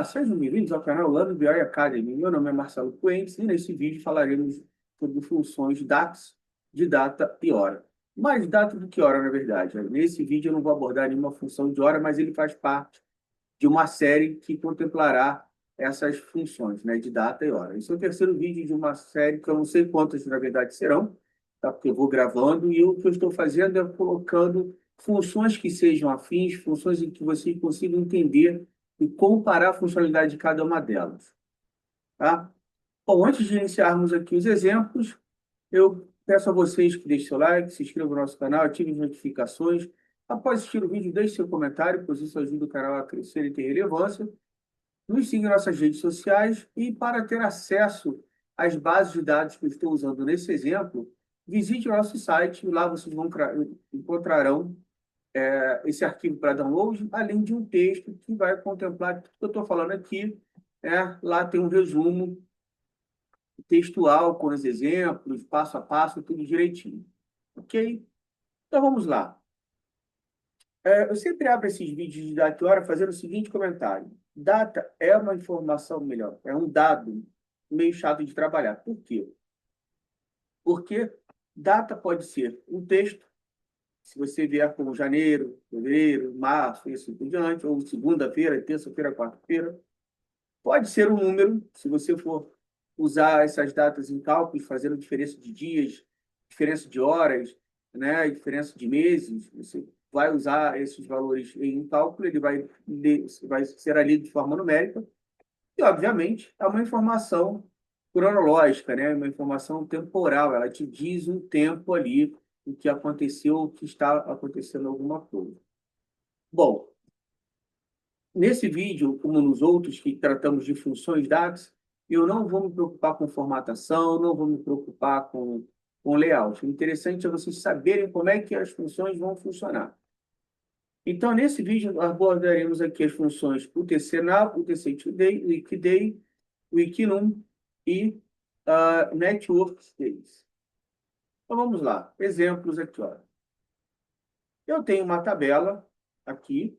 sejam bem-vindos ao canal Lano BI Academy. Meu nome é Marcelo Puentes e nesse vídeo falaremos sobre funções DAX de data e hora. Mais data do que hora, na verdade. Nesse vídeo eu não vou abordar nenhuma função de hora, mas ele faz parte de uma série que contemplará essas funções, né, de data e hora. Esse é o terceiro vídeo de uma série que eu não sei quantas, na verdade, serão, tá? Porque eu vou gravando e o que eu estou fazendo é colocando funções que sejam afins, funções em que você consiga entender e comparar a funcionalidade de cada uma delas. Tá? Bom, antes de iniciarmos aqui os exemplos, eu peço a vocês que deixem seu like, se inscrevam no nosso canal, ativem as notificações. Após assistir o vídeo, deixe seu comentário, pois isso ajuda o canal a crescer e ter relevância. Nos siga em nossas redes sociais e, para ter acesso às bases de dados que eu estou usando nesse exemplo, visite o nosso site. Lá vocês encontrarão esse arquivo para download, além de um texto que vai contemplar tudo que eu estou falando aqui. Lá tem um resumo textual com os exemplos, passo a passo, tudo direitinho. Ok? Então vamos lá. Eu sempre abro esses vídeos de data e hora fazendo o seguinte comentário. Data é uma informação, melhor, é um dado meio chato de trabalhar. Por quê? Porque data pode ser um texto, se você vier como janeiro, fevereiro, março, e assim por diante, ou segunda-feira, terça-feira, quarta-feira. Pode ser um número, se você for usar essas datas em cálculos, fazendo diferença de dias, diferença de horas, né, diferença de meses, você vai usar esses valores em cálculo, ele vai ser lido de forma numérica, e, obviamente, é uma informação cronológica, né, uma informação temporal, ela te diz um tempo ali, o que aconteceu, o que está acontecendo alguma coisa. Bom, nesse vídeo, como nos outros que tratamos de funções DAX, eu não vou me preocupar com formatação, não vou me preocupar com layout. O interessante é vocês saberem como é que as funções vão funcionar. Então, nesse vídeo, abordaremos aqui as funções UTC-NAV, UTC-Today, Weekday, Weeknum e Network Days. Então, vamos lá. Exemplos aqui. Ó. Eu tenho uma tabela aqui,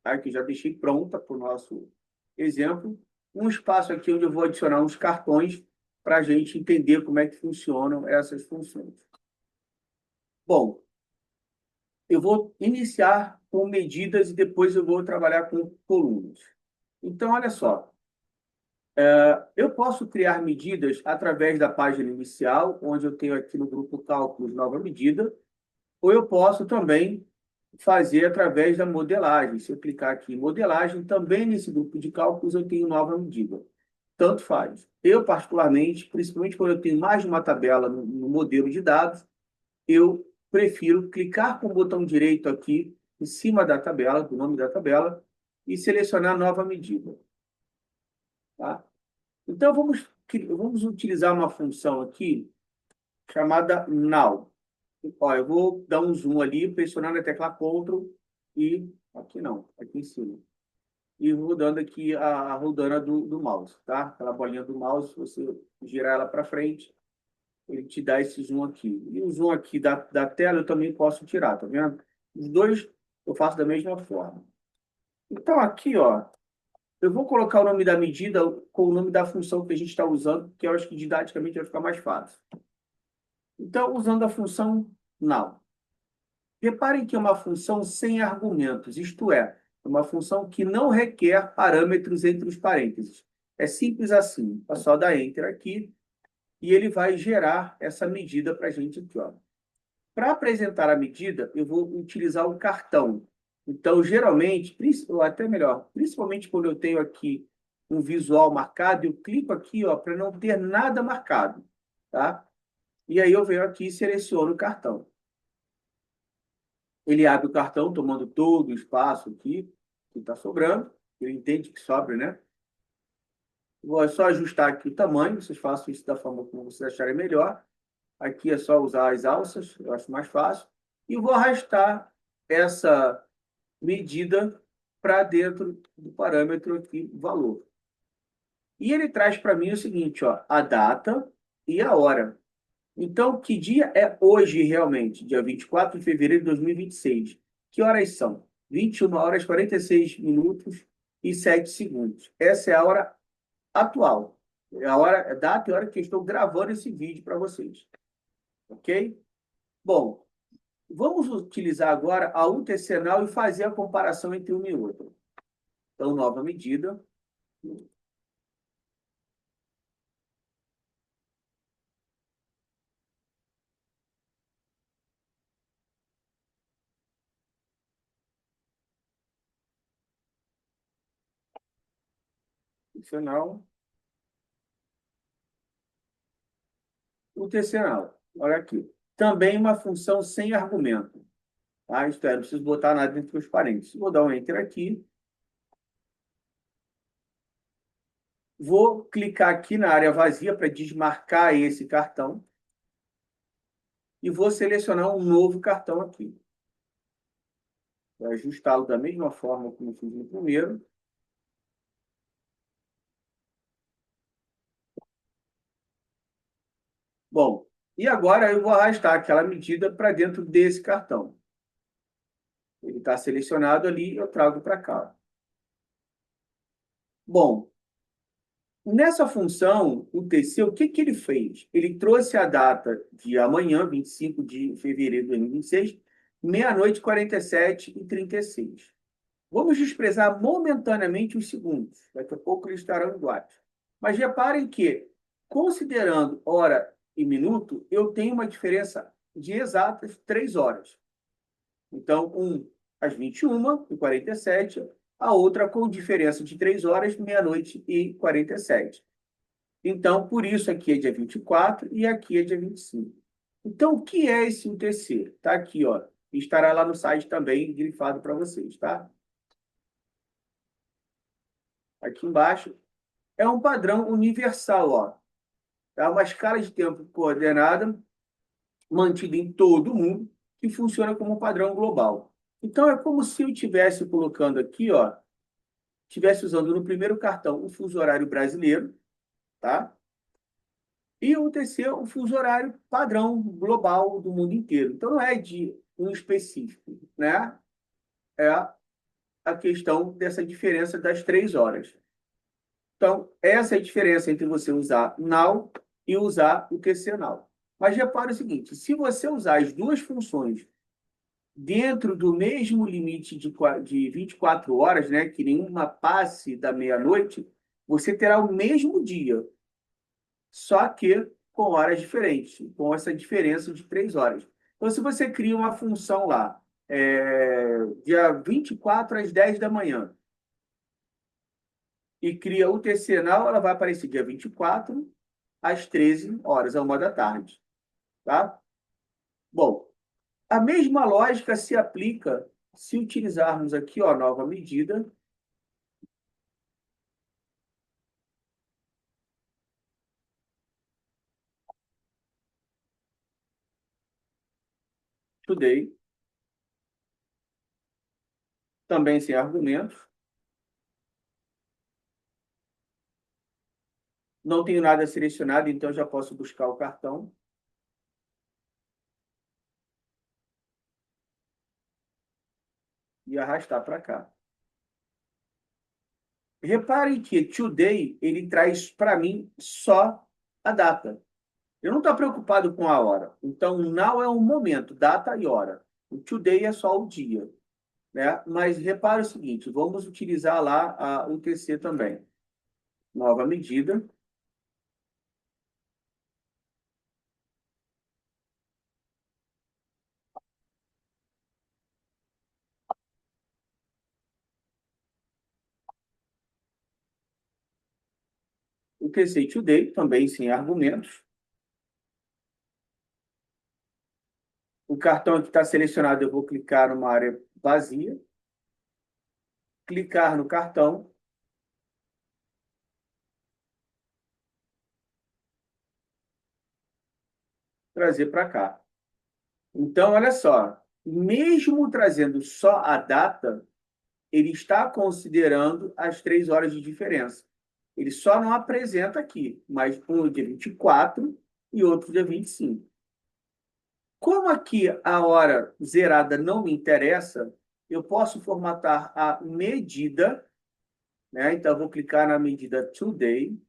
tá, que já deixei pronta para o nosso exemplo. Um espaço aqui onde eu vou adicionar uns cartões para a gente entender como é que funcionam essas funções. Bom, eu vou iniciar com medidas e depois eu vou trabalhar com colunas. Então, olha só. Eu posso criar medidas através da página inicial, onde eu tenho aqui no grupo Cálculos nova medida, ou eu posso também fazer através da modelagem. Se eu clicar aqui em modelagem, também nesse grupo de cálculos eu tenho nova medida. Tanto faz. Eu, particularmente, principalmente quando eu tenho mais de uma tabela no modelo de dados, eu prefiro clicar com o botão direito aqui em cima da tabela, do nome da tabela, e selecionar nova medida. Tá? Então, vamos utilizar uma função aqui chamada now. Ó, eu vou dar um zoom ali, pressionando a tecla Ctrl e... Aqui não, aqui em cima. E rodando aqui a rodana do mouse, tá? Aquela bolinha do mouse, se você girar ela para frente, ele te dá esse zoom aqui. E o zoom aqui da tela eu também posso tirar, tá vendo? Os dois eu faço da mesma forma. Então, aqui, ó, eu vou colocar o nome da medida com o nome da função que a gente está usando, que eu acho que didaticamente vai ficar mais fácil. Então, usando a função now. Reparem que é uma função sem argumentos, isto é uma função que não requer parâmetros entre os parênteses. É simples assim. É só dar Enter aqui e ele vai gerar essa medida para a gente aqui. Para apresentar a medida, eu vou utilizar o cartão. Então, geralmente, ou até melhor, principalmente quando eu tenho aqui um visual marcado, eu clico aqui para não ter nada marcado. Tá? E aí eu venho aqui e seleciono o cartão. Ele abre o cartão, tomando todo o espaço aqui que está sobrando. Ele entende que sobra, né? Vou só ajustar aqui o tamanho. Vocês façam isso da forma como vocês acharem melhor. Aqui é só usar as alças, eu acho mais fácil. E vou arrastar essa medida para dentro do parâmetro aqui, valor. E ele traz para mim o seguinte, a data e a hora. Então, que dia é hoje realmente? Dia 24 de fevereiro de 2026. Que horas são? 21 horas, 46 minutos e 7 segundos. Essa é a hora atual. É a hora, a data e hora que eu estou gravando esse vídeo para vocês. Ok? Bom, vamos utilizar agora a UTC Now e fazer a comparação entre uma e outra. Então, nova medida. Funcional. UTC Now. Olha aqui. Também uma função sem argumento. Tá? Isto é, não preciso botar nada entre os parênteses. Vou dar um Enter aqui. Vou clicar aqui na área vazia para desmarcar esse cartão. E vou selecionar um novo cartão aqui. Vou ajustá-lo da mesma forma como fiz no primeiro. Bom, e agora eu vou arrastar aquela medida para dentro desse cartão. Ele está selecionado ali, eu trago para cá. Bom, nessa função, o TC, o que ele fez? Ele trouxe a data de amanhã, 25 de fevereiro de 2026, meia-noite, 47h36. Vamos desprezar momentaneamente os segundos. Daqui a pouco eles estarão iguais. Mas reparem que, considerando hora e minuto, eu tenho uma diferença de exatas 3 horas. Então, um às 21h47, a outra com diferença de 3 horas, meia-noite e 47. Então, por isso aqui é dia 24 e aqui é dia 25. Então, o que é esse UTC? Está aqui, ó. Estará lá no site também, grifado para vocês, tá? Aqui embaixo. É um padrão universal, ó. É uma escala de tempo coordenada mantida em todo o mundo que funciona como um padrão global. Então, é como se eu estivesse colocando aqui, ó, estivesse usando no primeiro cartão o fuso horário brasileiro, tá? E o terceiro, o fuso horário padrão global do mundo inteiro. Então, não é de um específico, né? É a questão dessa diferença das 3 horas. Então, essa é a diferença entre você usar now e usar o TC now. Mas repare o seguinte, se você usar as duas funções dentro do mesmo limite de 24 horas, né, que nenhuma passe da meia-noite, você terá o mesmo dia, só que com horas diferentes, com essa diferença de 3 horas. Então, se você cria uma função lá, dia 24 às 10 da manhã, e cria o tercinal, ela vai aparecer dia 24 às 13 horas, à 1 da tarde. Tá? Bom, a mesma lógica se aplica se utilizarmos aqui, ó, nova medida. Today, também sem argumentos. Não tenho nada selecionado, então já posso buscar o cartão. E arrastar para cá. Reparem que today ele traz para mim só a data. Eu não estou preocupado com a hora. Então, now é um momento, data e hora. O today é só o dia. Né? Mas repare o seguinte, vamos utilizar lá a UTC também. Nova medida. UTC today, também sem argumentos. O cartão que está selecionado, eu vou clicar numa área vazia. Clicar no cartão. Trazer para cá. Então, olha só. Mesmo trazendo só a data, ele está considerando as 3 horas de diferença. Ele só não apresenta aqui, mas um dia 24 e outro dia 25. Como aqui a hora zerada não me interessa, eu posso formatar a medida né? Então, eu vou clicar na medida Today.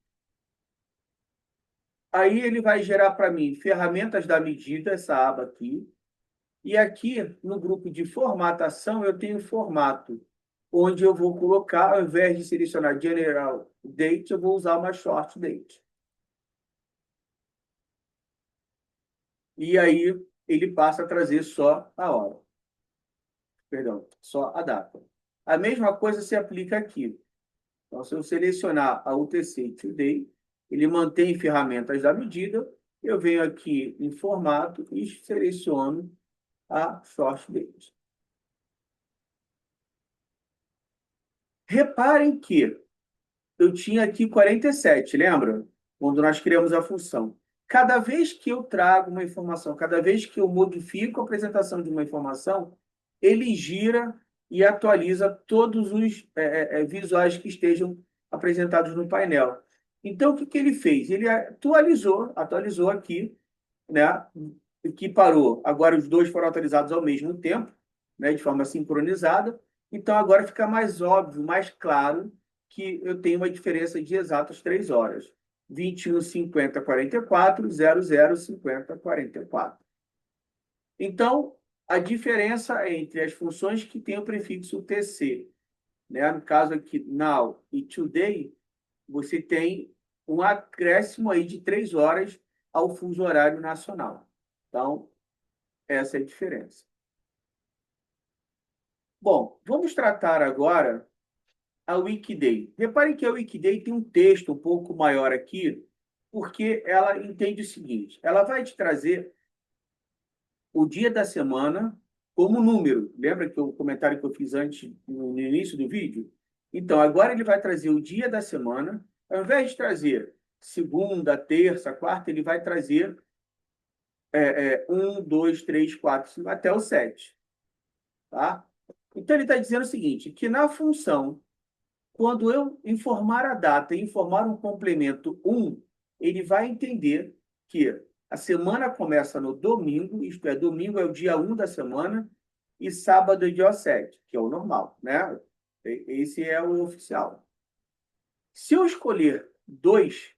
Aí ele vai gerar para mim ferramentas da medida, essa aba aqui. E aqui, no grupo de formatação, eu tenho formato, onde eu vou colocar, ao invés de selecionar General Date, eu vou usar uma Short Date. E aí, ele passa a trazer só a hora. Perdão, só a data. A mesma coisa se aplica aqui. Então, se eu selecionar a UTC Today, ele mantém ferramentas da medida, eu venho aqui em formato e seleciono a Short Date. Reparem que eu tinha aqui 47, lembra? Quando nós criamos a função. Cada vez que eu trago uma informação, cada vez que eu modifico a apresentação de uma informação, ele gira e atualiza todos os visuais que estejam apresentados no painel. Então, o que que ele fez? Ele atualizou aqui, né? Que parou. Agora os dois foram atualizados ao mesmo tempo, né? De forma sincronizada. Então, agora fica mais óbvio, mais claro que eu tenho uma diferença de exatas 3 horas. 21:50, 44, 00:50, 44. Então, a diferença entre as funções que têm o prefixo TC, né? No caso aqui, now e today, você tem um acréscimo aí de 3 horas ao fuso horário nacional. Então, essa é a diferença. Bom, vamos tratar agora a Wikidata. Reparem que a Wikidata tem um texto um pouco maior aqui, porque ela entende o seguinte: ela vai te trazer o dia da semana como número. Lembra que o comentário que eu fiz antes, no início do vídeo? Então, agora ele vai trazer o dia da semana. Ao invés de trazer segunda, terça, quarta, ele vai trazer 1, 2, 3, 4, 5, até o 7. Tá? Então, ele está dizendo o seguinte, que na função, quando eu informar a data e informar um complemento 1, ele vai entender que a semana começa no domingo, isto é, domingo é o dia 1 da semana, e sábado é o dia 7, que é o normal, né? Esse é o oficial. Se eu escolher 2,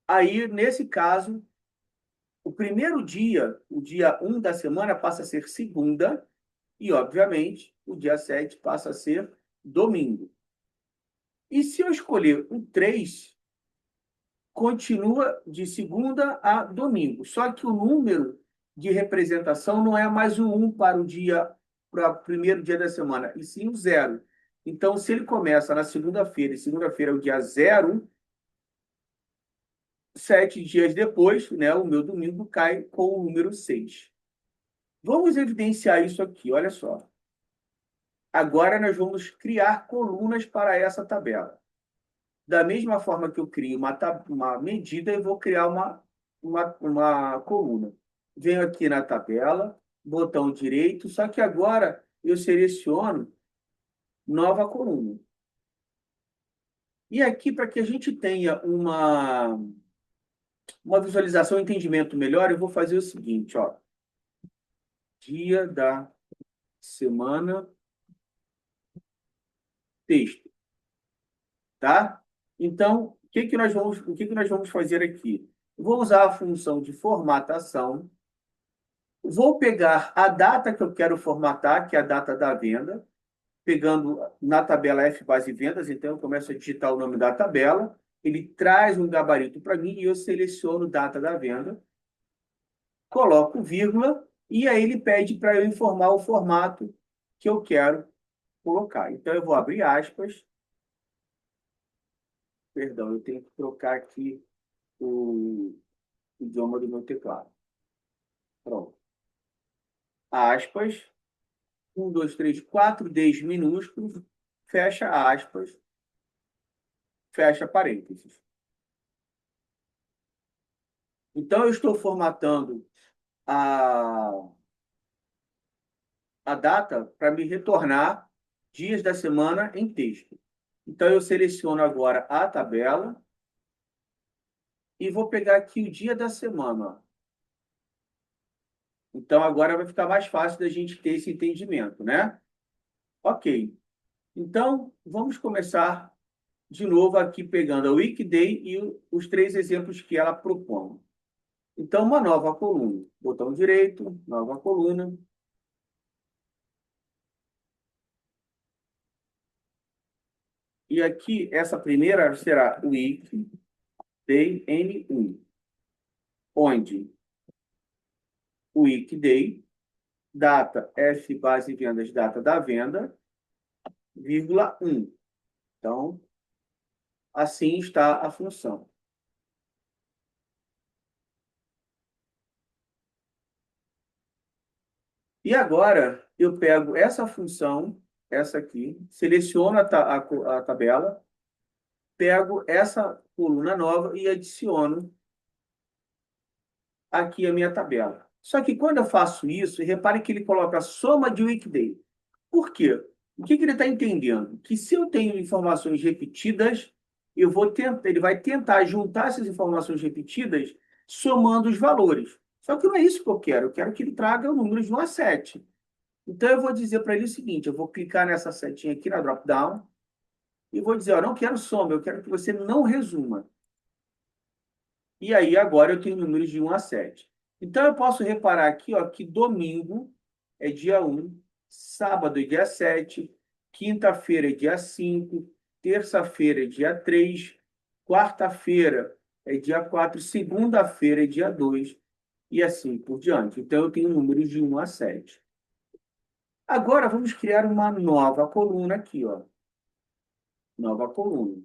aí, nesse caso, o primeiro dia, o dia 1 da semana, passa a ser segunda, e, obviamente, o dia 7 passa a ser domingo. E se eu escolher o 3, continua de segunda a domingo. Só que o número de representação não é mais o 1 para o primeiro dia da semana, e sim o 0. Então, se ele começa na segunda-feira, e segunda-feira é o dia 0, 7 dias depois, né, o meu domingo cai com o número 6. Vamos evidenciar isso aqui, olha só. Agora nós vamos criar colunas para essa tabela. Da mesma forma que eu crio uma medida, eu vou criar uma coluna. Venho aqui na tabela, botão direito, só que agora eu seleciono nova coluna. E aqui, para que a gente tenha uma visualização e entendimento melhor, eu vou fazer o seguinte, ó. Dia da semana, texto, tá? Então, o que que nós vamos fazer aqui? Vou usar a função de formatação. Vou pegar a data que eu quero formatar, que é a data da venda, pegando na tabela F base vendas, então eu começo a digitar o nome da tabela, ele traz um gabarito para mim e eu seleciono data da venda, coloco vírgula e aí ele pede para eu informar o formato que eu quero colocar. Então eu vou abrir aspas, perdão, eu tenho que trocar aqui o idioma do meu teclado. Pronto. Aspas, 1, 2, 3, 4 Ds minúsculos, fecha aspas, fecha parênteses. Então, eu estou formatando a, a data para me retornar dias da semana em texto. Então, eu seleciono agora a tabela e vou pegar aqui o dia da semana. Então, agora vai ficar mais fácil da gente ter esse entendimento, né? Ok. Então, vamos começar de novo aqui pegando a Weekday e os três exemplos que ela propõe. Então, uma nova coluna. Botão direito, nova coluna. E aqui, essa primeira será Weekday N1, onde Weekday, data F base vendas, data da venda, vírgula 1. Então, assim está a função. E agora, eu pego essa função, essa aqui, seleciono a tabela, pego essa coluna nova e adiciono aqui a minha tabela. Só que quando eu faço isso, repare que ele coloca a soma de weekday. Por quê? O que ele está entendendo? Que se eu tenho informações repetidas, ele vai tentar juntar essas informações repetidas somando os valores. Só que não é isso que eu quero. Eu quero que ele traga o número de 1 a 7. Então, eu vou dizer para ele o seguinte: eu vou clicar nessa setinha aqui na drop-down e vou dizer, ó, não quero soma, eu quero que você não resuma. E aí, agora eu tenho números de 1 a 7. Então, eu posso reparar aqui, ó, que domingo é dia 1, sábado é dia 7, quinta-feira é dia 5, terça-feira é dia 3, quarta-feira é dia 4, segunda-feira é dia 2, e assim por diante. Então, eu tenho números de 1 a 7. Agora, vamos criar uma nova coluna aqui, ó. Nova coluna.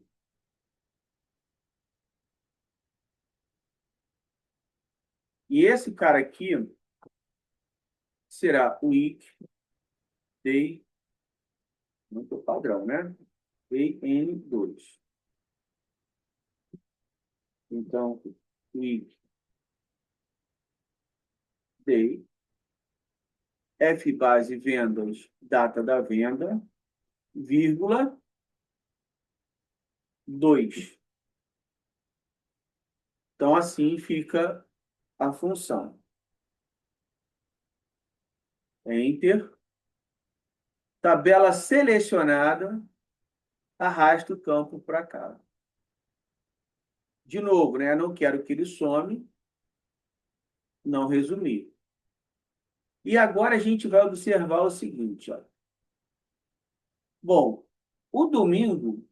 E esse cara aqui será o weekday, muito padrão, né? EN2. Então, weekday, F base vendas, data da venda, vírgula 2. Então, assim fica a função. Enter. Tabela selecionada, arrasta o campo para cá. De novo, né? Não quero que ele some, não resumir. E agora a gente vai observar o seguinte, ó. Bom, o domingo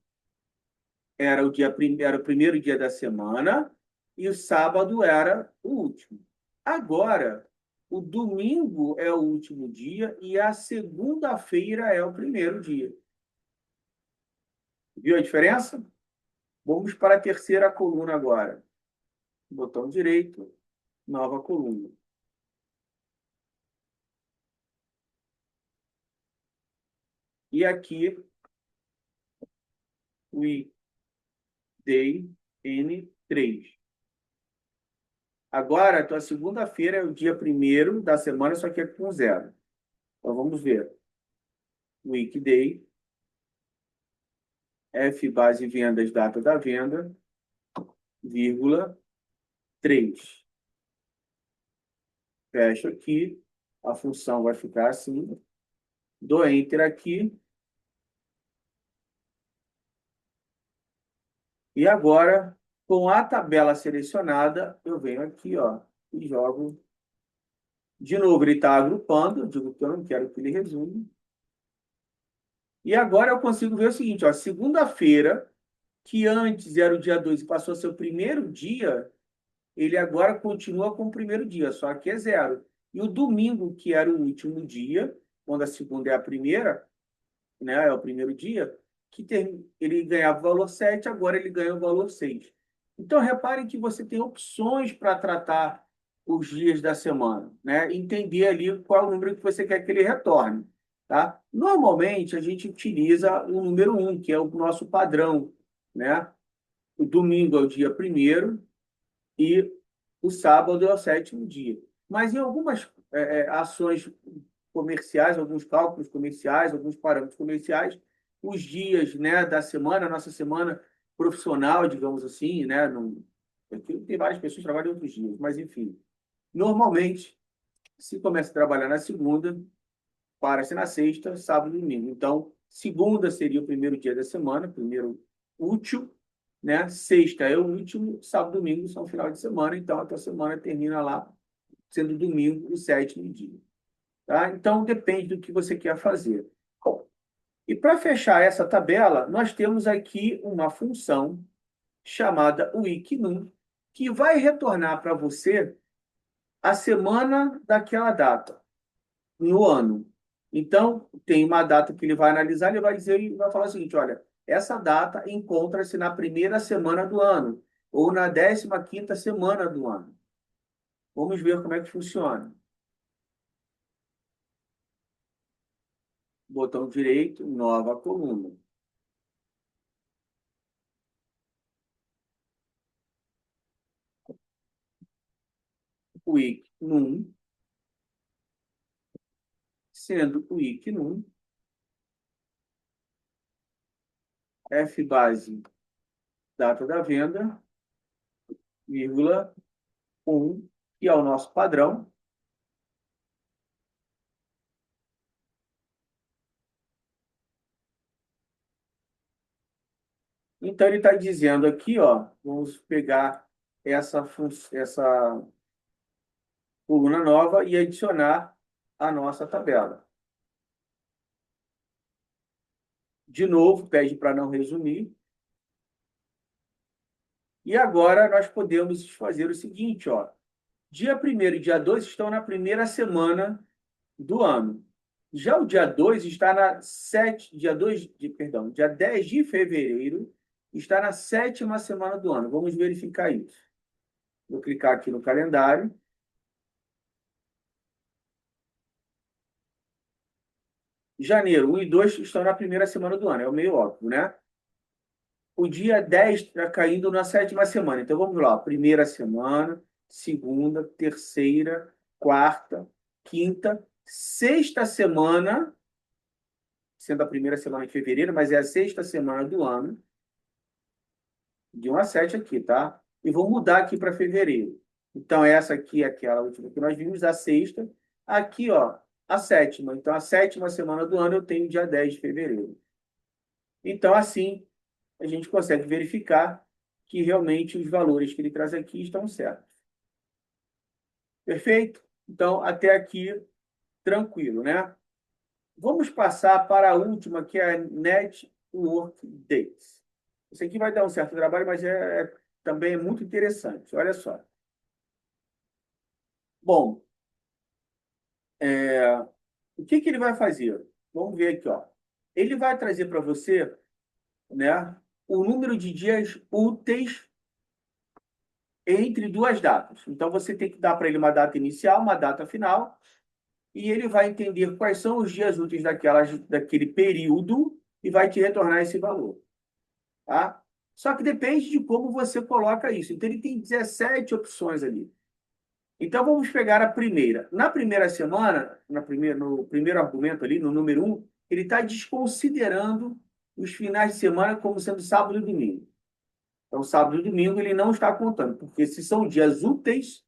era o primeiro dia da semana e o sábado era o último. Agora, o domingo é o último dia e a segunda-feira é o primeiro dia. Viu a diferença? Vamos para a terceira coluna agora. Botão direito, nova coluna. E aqui, weekday N3. Agora, a tua segunda-feira é o dia primeiro da semana, só que é com zero. Então, vamos ver. Weekday, F base vendas, data da venda, vírgula 3. Fecho aqui, a função vai ficar assim. Dou Enter aqui. E agora, com a tabela selecionada, eu venho aqui, ó, e jogo. De novo, ele está agrupando, digo que eu não quero que ele resume. E agora eu consigo ver o seguinte, ó, segunda-feira, que antes era o dia 2 e passou a ser o primeiro dia, ele agora continua com o primeiro dia, só que é zero. E o domingo, que era o último dia, quando a segunda é a primeira, né, é o primeiro dia, ele ganhava o valor 7, agora ele ganha o valor 6. Então, reparem que você tem opções para tratar os dias da semana, né? Entender ali qual é o número que você quer que ele retorne, tá? Normalmente, a gente utiliza o número 1, que é o nosso padrão, né? O domingo é o dia primeiro e o sábado é o sétimo dia. Mas em algumas ações comerciais, alguns cálculos comerciais, alguns parâmetros comerciais, os dias, né, da semana, a nossa semana profissional, digamos assim, né, tem várias pessoas que trabalham outros dias, mas enfim, normalmente se começa a trabalhar na segunda, para-se na sexta, sábado e domingo. Então, Segunda seria o primeiro dia da semana, primeiro útil, né? Sexta é o último, sábado e domingo são final de semana, então a tua semana termina lá, sendo domingo o sétimo dia. Tá? Então, depende do que você quer fazer. E para fechar essa tabela, nós temos aqui uma função chamada Wiknum, que vai retornar para você a semana daquela data, no ano. Então, tem uma data que ele vai analisar, ele vai dizer, ele vai falar o seguinte, olha, essa data encontra-se na primeira semana do ano, ou na 15ª semana do ano. Vamos ver como é que funciona. Botão direito, nova coluna. Week num, sendo week num, F base, data da venda, vírgula, 1, que é o nosso padrão. Então, ele está dizendo aqui, ó, vamos pegar essa coluna nova e adicionar a nossa tabela. De novo, pede para não resumir. E agora nós podemos fazer o seguinte, ó. Dia 1º e dia 2 estão na primeira semana do ano. Já o dia 2 está na dia 10 de fevereiro, está na 7ª semana do ano. Vamos verificar isso. Vou clicar aqui no calendário. Janeiro 1 e 2 estão na primeira semana do ano, é o meio óbvio, né? O dia 10 está caindo na 7ª semana. Então vamos lá, primeira semana, segunda, terceira, quarta, quinta, sexta semana, sendo a primeira semana de fevereiro, mas é a sexta semana do ano, de 1 a 7 aqui, tá? E vou mudar aqui para fevereiro. Então, essa aqui é aquela última que nós vimos, a sexta. Aqui, ó, a 7ª. Então, a 7ª semana do ano eu tenho dia 10 de fevereiro. Então, assim, a gente consegue verificar que realmente os valores que ele traz aqui estão certos. Perfeito? Então, até aqui, tranquilo, né? Vamos passar para a última, que é a Network Dates. Isso aqui vai dar um certo trabalho, mas também é muito interessante. Olha só. Bom, o que ele vai fazer? Vamos ver aqui, ó. Ele vai trazer para você, né, o número de dias úteis entre duas datas. Então, você tem que dar para ele uma data inicial, uma data final, e ele vai entender quais são os dias úteis daquele período e vai te retornar esse valor. Tá? Só que depende de como você coloca isso. Então, ele tem 17 opções ali. Então, vamos pegar a primeira. Na primeira semana, no primeiro argumento ali, no número 1, ele está desconsiderando os finais de semana como sendo sábado e domingo. Então, sábado e domingo ele não está contando, porque se são dias úteis,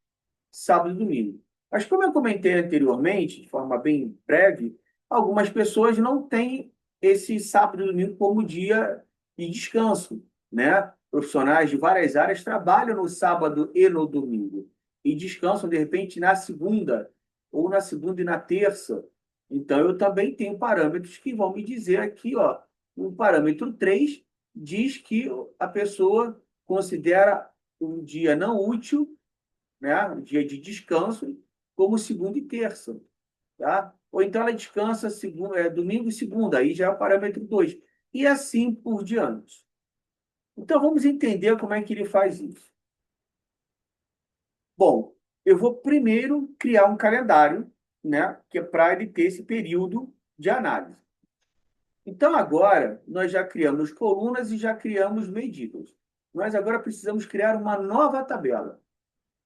sábado e domingo. Mas como eu comentei anteriormente, de forma bem breve, algumas pessoas não têm esse sábado e domingo como dia de descanso, né? Profissionais de várias áreas trabalham no sábado e no domingo e descansam, de repente, na segunda, ou na segunda e na terça. Então, eu também tenho parâmetros que vão me dizer aqui, ó, o parâmetro 3 diz que a pessoa considera um dia não útil, né, um dia de descanso, como segunda e terça. Tá? Ou então ela descansa domingo e segunda, aí já é o parâmetro 2. E assim por diante. Então vamos entender como é que ele faz isso. Bom, eu vou primeiro criar um calendário, né, que é para ele ter esse período de análise. Então agora nós já criamos colunas e já criamos medidas. Nós agora precisamos criar uma nova tabela.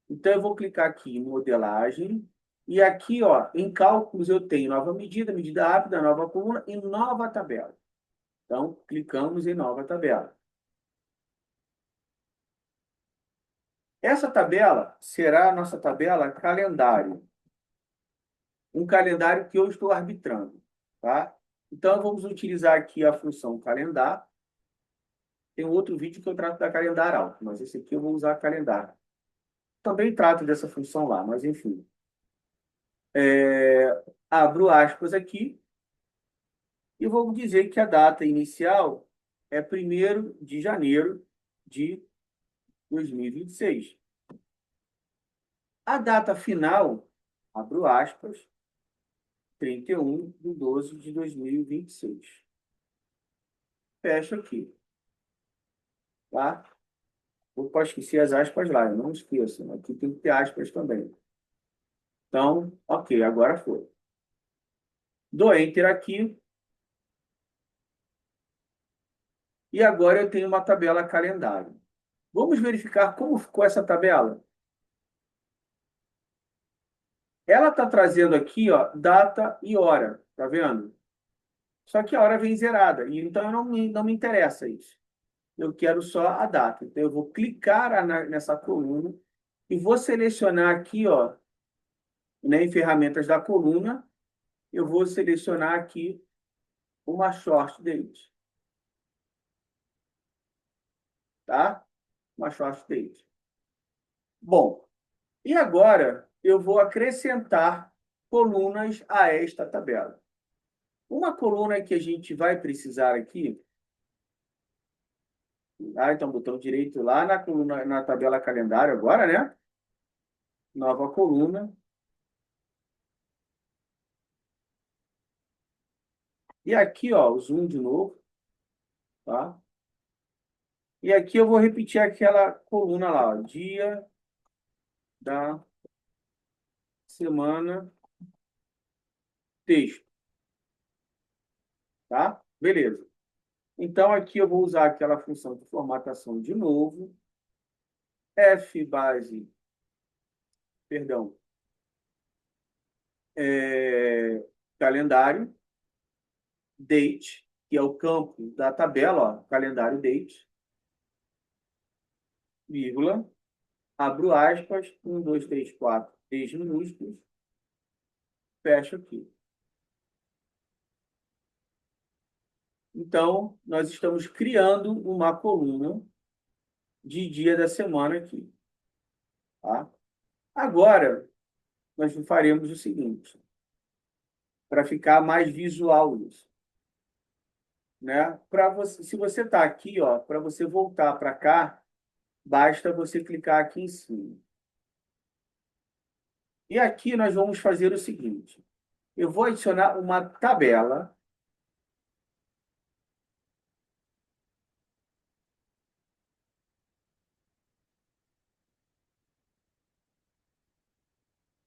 Então, eu vou clicar aqui em modelagem. E aqui, ó, em cálculos, eu tenho nova medida, medida rápida, nova coluna e nova tabela. Então, clicamos em nova tabela. Essa tabela será a nossa tabela calendário. Um calendário que eu estou arbitrando. Tá? Então, vamos utilizar aqui a função calendar. Tem um outro vídeo que eu trato da calendar alto, mas esse aqui eu vou usar calendar. Também trato dessa função lá, mas enfim. Abro aspas aqui e vou dizer que a data inicial é 1º de janeiro de 2026. A data final, abro aspas, 31/12/2026. Fecho aqui, tá? Eu posso esquecer as aspas lá, eu não esqueço, né? Aqui tem que ter aspas também. Então, ok, agora foi. Dou Enter aqui. E agora eu tenho uma tabela calendário. Vamos verificar como ficou essa tabela? Ela está trazendo aqui, ó, data e hora, tá vendo? Só que a hora vem zerada, e então não me interessa isso. Eu quero só a data. Então, eu vou clicar nessa coluna e vou selecionar aqui, ó, né, em ferramentas da coluna, eu vou selecionar aqui uma short date, tá? Uma short date. Bom, e agora eu vou acrescentar colunas a esta tabela. Uma coluna que a gente vai precisar aqui, tá? Então, botão direito lá na coluna, na tabela calendário agora, né? Nova coluna. E aqui, ó, o zoom de novo, tá? E aqui eu vou repetir aquela coluna lá, ó, dia da semana, texto, tá? Beleza. Então, aqui eu vou usar aquela função de formatação de novo, fbase, perdão, calendário, date, que é o campo da tabela, ó, calendário date, vírgula, abro aspas, 1, 2, 3, 4, 3 minúsculos, fecho aqui. Então, nós estamos criando uma coluna de dia da semana aqui, tá? Agora, nós faremos o seguinte, para ficar mais visual isso, né? Para você, se você está aqui, ó, para você voltar para cá, basta você clicar aqui em cima. E aqui nós vamos fazer o seguinte, eu vou adicionar uma tabela.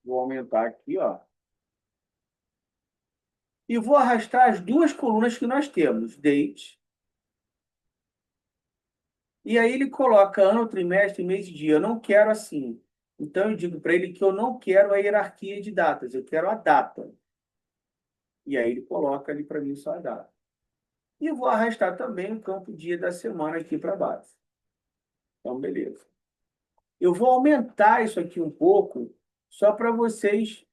Vou aumentar aqui, ó. E vou arrastar as duas colunas que nós temos, date. E aí ele coloca ano, trimestre, mês e dia. Eu não quero assim. Então eu digo para ele que eu não quero a hierarquia de datas, eu quero a data. E aí ele coloca ali para mim só a data. E eu vou arrastar também o campo dia da semana aqui para baixo. Então, beleza. Eu vou aumentar isso aqui um pouco, só para vocês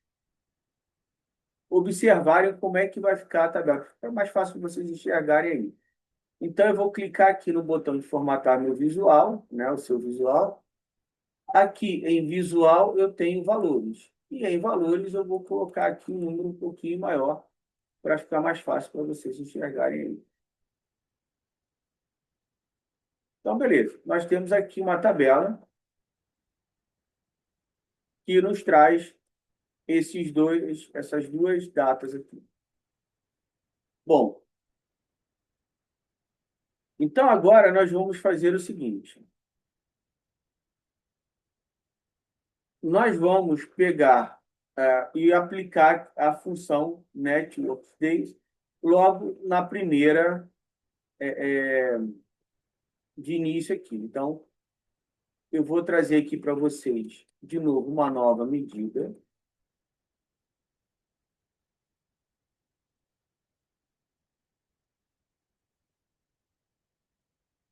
observarem como é que vai ficar a tabela. É mais fácil vocês enxergarem aí. Então, eu vou clicar aqui no botão de formatar meu visual, né, o seu visual. Aqui em visual eu tenho valores. E em valores eu vou colocar aqui um número um pouquinho maior para ficar mais fácil para vocês enxergarem aí. Então, beleza. Nós temos aqui uma tabela que nos traz essas duas datas aqui. Bom, então agora nós vamos fazer o seguinte. Nós vamos pegar e aplicar a função networkdays logo na primeira de início aqui. Então, eu vou trazer aqui para vocês, de novo, uma nova medida.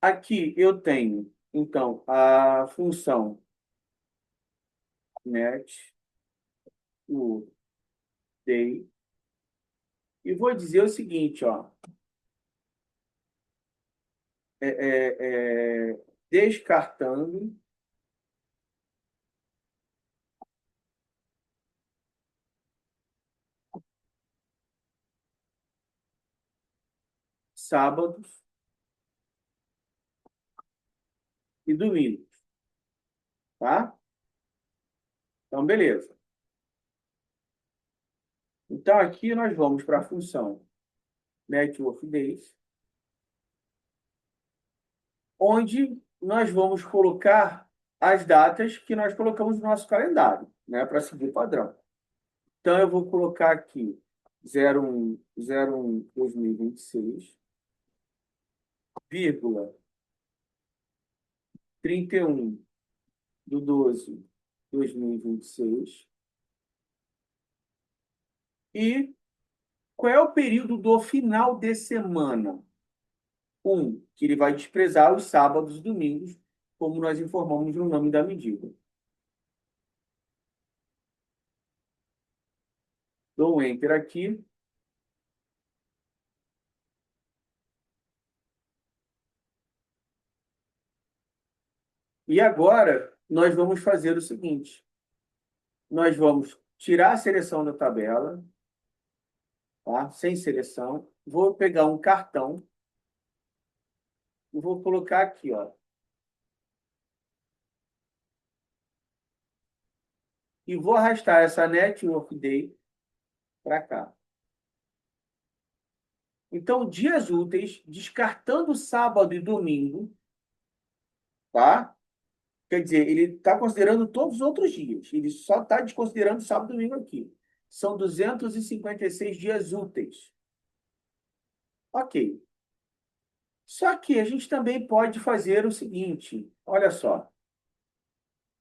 Aqui eu tenho, então, a função networkday e vou dizer o seguinte, ó, é, descartando sábados e domingos, tá? Então, beleza. Então, aqui nós vamos para a função network days, onde nós vamos colocar as datas que nós colocamos no nosso calendário, né, para seguir o padrão. Então, eu vou colocar aqui 01/01/2026, vírgula 31/12/2026. E qual é o período do final de semana? Que ele vai desprezar os sábados e domingos, como nós informamos no nome da medida. Dou um Enter aqui. E agora, nós vamos fazer o seguinte. Nós vamos tirar a seleção da tabela, tá? Sem seleção. Vou pegar um cartão e vou colocar aqui, ó. E vou arrastar essa Network Day para cá. Então, dias úteis, descartando sábado e domingo, tá? Quer dizer, ele está considerando todos os outros dias. Ele só está desconsiderando sábado e domingo aqui. São 256 dias úteis. Ok. Só que a gente também pode fazer o seguinte. Olha só.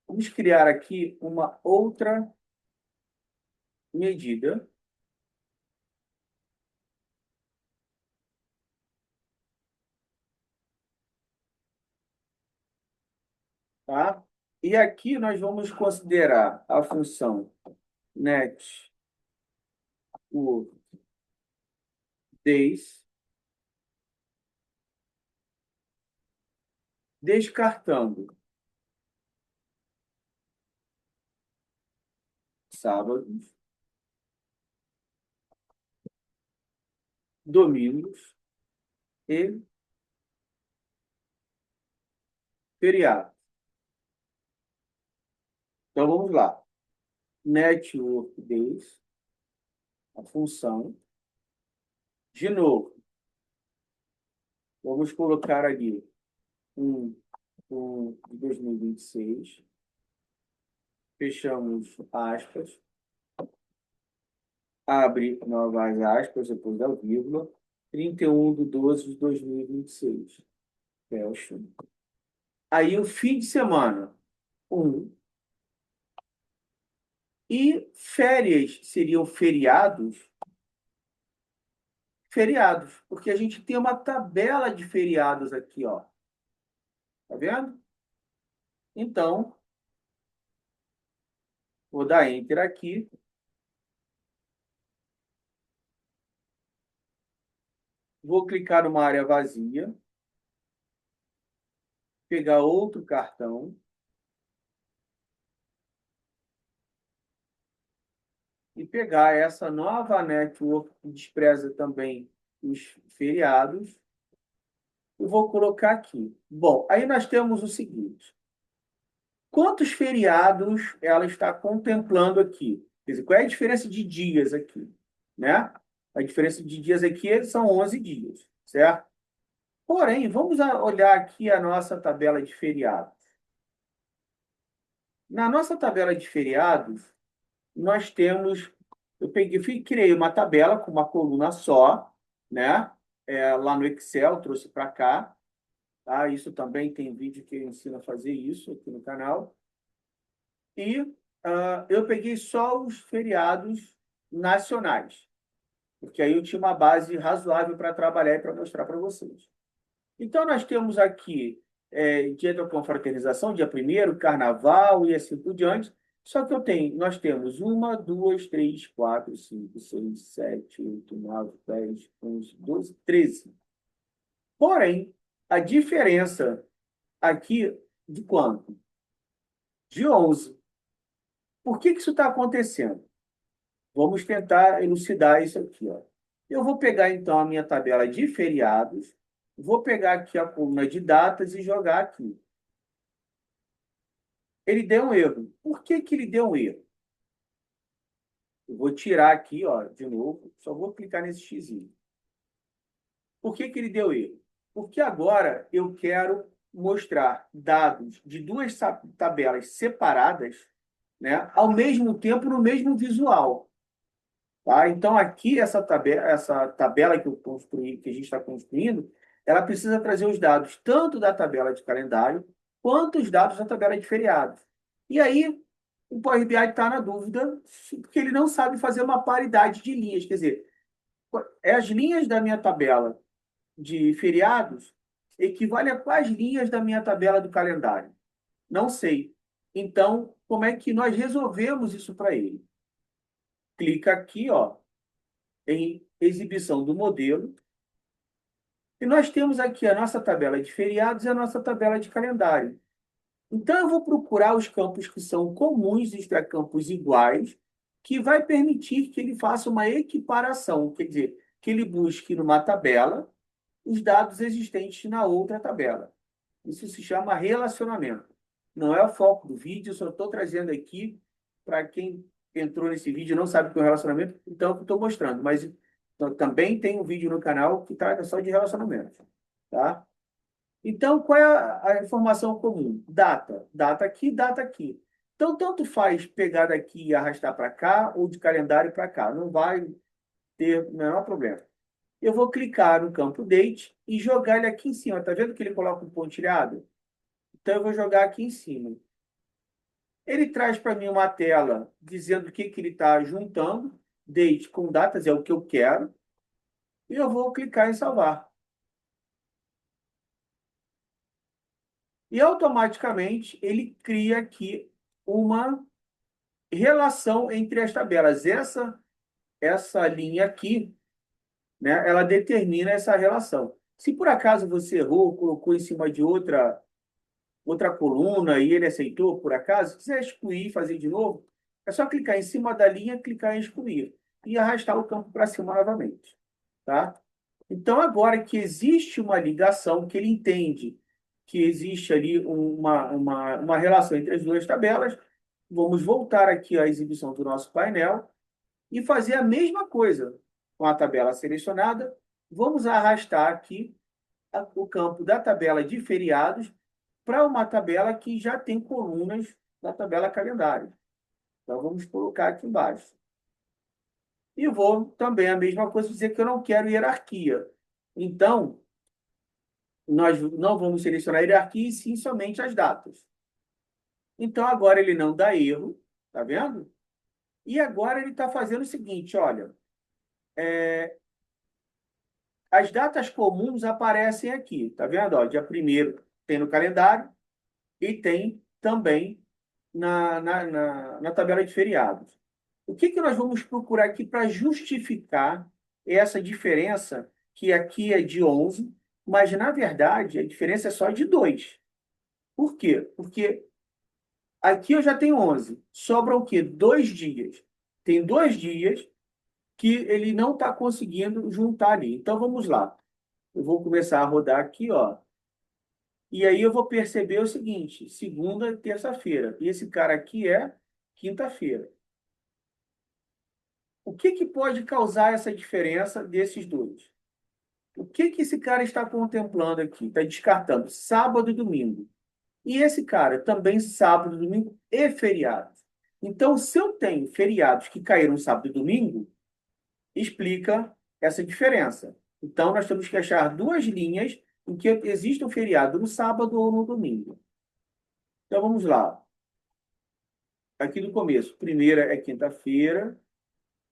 Vamos criar aqui uma outra medida. Tá? E aqui nós vamos considerar a função net por days, descartando sábados, domingos e feriados. Então vamos lá. Network days, a função. De novo, vamos colocar ali de 2026. Fechamos aspas. Abre novas aspas, depois da vírgula. 31/12/2026. Fecha. Aí o fim de semana, 1. E férias seriam feriados? Feriados, porque a gente tem uma tabela de feriados aqui, ó. Tá vendo? Então, vou dar Enter aqui. Vou clicar numa área vazia. Pegar outro cartão. E pegar essa nova network que despreza também os feriados. E vou colocar aqui. Bom, aí nós temos o seguinte. Quantos feriados ela está contemplando aqui? Quer dizer, qual é a diferença de dias aqui? Né? A diferença de dias aqui são 11 dias, certo? Porém, vamos olhar aqui a nossa tabela de feriados. Na nossa tabela de feriados, nós temos... Eu criei uma tabela com uma coluna só, né? Lá no Excel, trouxe para cá. Tá? Isso também tem vídeo que eu ensino a fazer isso aqui no canal. E eu peguei só os feriados nacionais, porque aí eu tinha uma base razoável para trabalhar e para mostrar para vocês. Então, nós temos aqui Dia da Confraternização, dia 1º, Carnaval e assim por diante. Só que nós temos 1, 2, 3, 4, 5, 6, 7, 8, 9, 10, 11, 12, 13. Porém, a diferença aqui de quanto? De 11. Por que que isso está acontecendo? Vamos tentar elucidar isso aqui, ó. Eu vou pegar, então, a minha tabela de feriados, vou pegar aqui a coluna de datas e jogar aqui. Ele deu um erro. Por que que ele deu um erro? Eu vou tirar aqui, ó, de novo, só vou clicar nesse xizinho. Por que que ele deu erro? Porque agora eu quero mostrar dados de duas tabelas separadas, né, ao mesmo tempo no mesmo visual. Tá? Então, aqui, essa tabela que eu construí, que a gente está construindo, ela precisa trazer os dados tanto da tabela de calendário quanto os dados da tabela de feriados. E aí, o Power BI está na dúvida, porque ele não sabe fazer uma paridade de linhas. Quer dizer, as linhas da minha tabela de feriados equivalem a quais linhas da minha tabela do calendário? Não sei. Então, como é que nós resolvemos isso para ele? Clica aqui, ó, em exibição do modelo. E nós temos aqui a nossa tabela de feriados e a nossa tabela de calendário. Então, eu vou procurar os campos que são comuns entre campos iguais, que vai permitir que ele faça uma equiparação, quer dizer, que ele busque numa tabela os dados existentes na outra tabela. Isso se chama relacionamento. Não é o foco do vídeo, eu só estou trazendo aqui para quem entrou nesse vídeo e não sabe o que é um relacionamento, então eu estou mostrando. Mas também tem um vídeo no canal que trata só de relacionamento. Tá? Então, qual é a informação comum? Data. Data aqui, data aqui. Então, tanto faz pegar daqui e arrastar para cá, ou de calendário para cá. Não vai ter o menor problema. Eu vou clicar no campo Date e jogar ele aqui em cima. Está vendo que ele coloca um pontilhado? Então, eu vou jogar aqui em cima. Ele traz para mim uma tela dizendo o que, que ele está juntando. Date com datas é o que eu quero. E eu vou clicar em salvar. E automaticamente ele cria aqui uma relação entre as tabelas. Essa linha aqui, né, ela determina essa relação. Se por acaso você errou, colocou em cima de outra coluna e ele aceitou, por acaso, se quiser excluir e fazer de novo, é só clicar em cima da linha, clicar em excluir e arrastar o campo para cima novamente. Tá? Então, agora que existe uma ligação, que ele entende que existe ali uma relação entre as duas tabelas, vamos voltar aqui à exibição do nosso painel e fazer a mesma coisa com a tabela selecionada. Vamos arrastar aqui o campo da tabela de feriados para uma tabela que já tem colunas da tabela calendário. Então, vamos colocar aqui embaixo. E vou também a mesma coisa dizer que eu não quero hierarquia. Então, nós não vamos selecionar hierarquia, e sim somente as datas. Então, agora ele não dá erro, tá vendo? E agora ele está fazendo o seguinte, olha, as datas comuns aparecem aqui, tá vendo? Ó, dia 1º tem no calendário e tem também na tabela de feriados. O que que nós vamos procurar aqui para justificar essa diferença, que aqui é de 11, mas, na verdade, a diferença é só de 2. Por quê? Porque aqui eu já tenho 11. Sobram o quê? 2 dias. Tem 2 dias que ele não está conseguindo juntar ali. Então, vamos lá. Eu vou começar a rodar aqui, ó. E aí eu vou perceber o seguinte, segunda e terça-feira. E esse cara aqui é quinta-feira. O que que pode causar essa diferença desses dois? O que que esse cara está contemplando aqui? Está descartando sábado e domingo. E esse cara também sábado, domingo e feriados. Então, se eu tenho feriados que caíram sábado e domingo, explica essa diferença. Então, nós temos que achar duas linhas em que existe um feriado no sábado ou no domingo. Então, vamos lá. Aqui no começo, primeira é quinta-feira.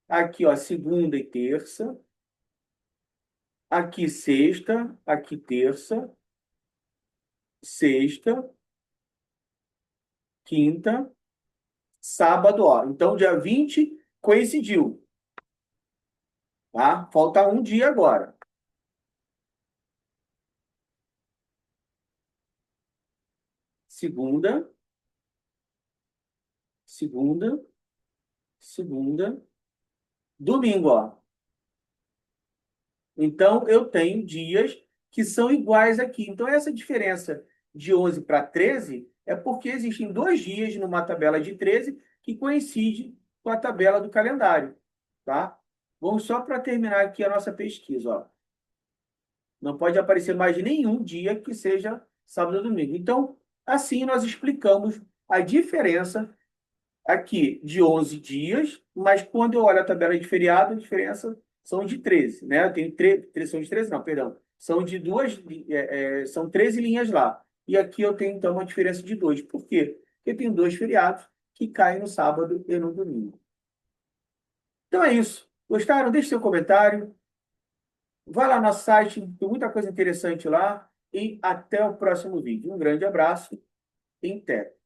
Aqui, ó, segunda e terça. Aqui, sexta. Aqui, terça. Sexta. Quinta. sábado, ó. Então, dia 20 coincidiu, tá? Falta um dia agora. Segunda, segunda, segunda, domingo, ó. Então, eu tenho dias que são iguais aqui. Então, essa diferença de 11 para 13 é porque existem dois dias numa tabela de 13 que coincide com a tabela do calendário, tá? Vamos só para terminar aqui a nossa pesquisa, ó. Não pode aparecer mais nenhum dia que seja sábado ou domingo. Então, assim nós explicamos a diferença aqui de 11 dias, mas quando eu olho a tabela de feriado, a diferença são de 13, né? Eu tenho são de 13, não, perdão. São de duas, são 13 linhas lá. E aqui eu tenho, então, uma diferença de 2. Por quê? Porque eu tenho dois feriados que caem no sábado e no domingo. Então é isso. Gostaram? Deixe seu comentário. Vai lá no nosso site, tem muita coisa interessante lá. E até o próximo vídeo. Um grande abraço e até.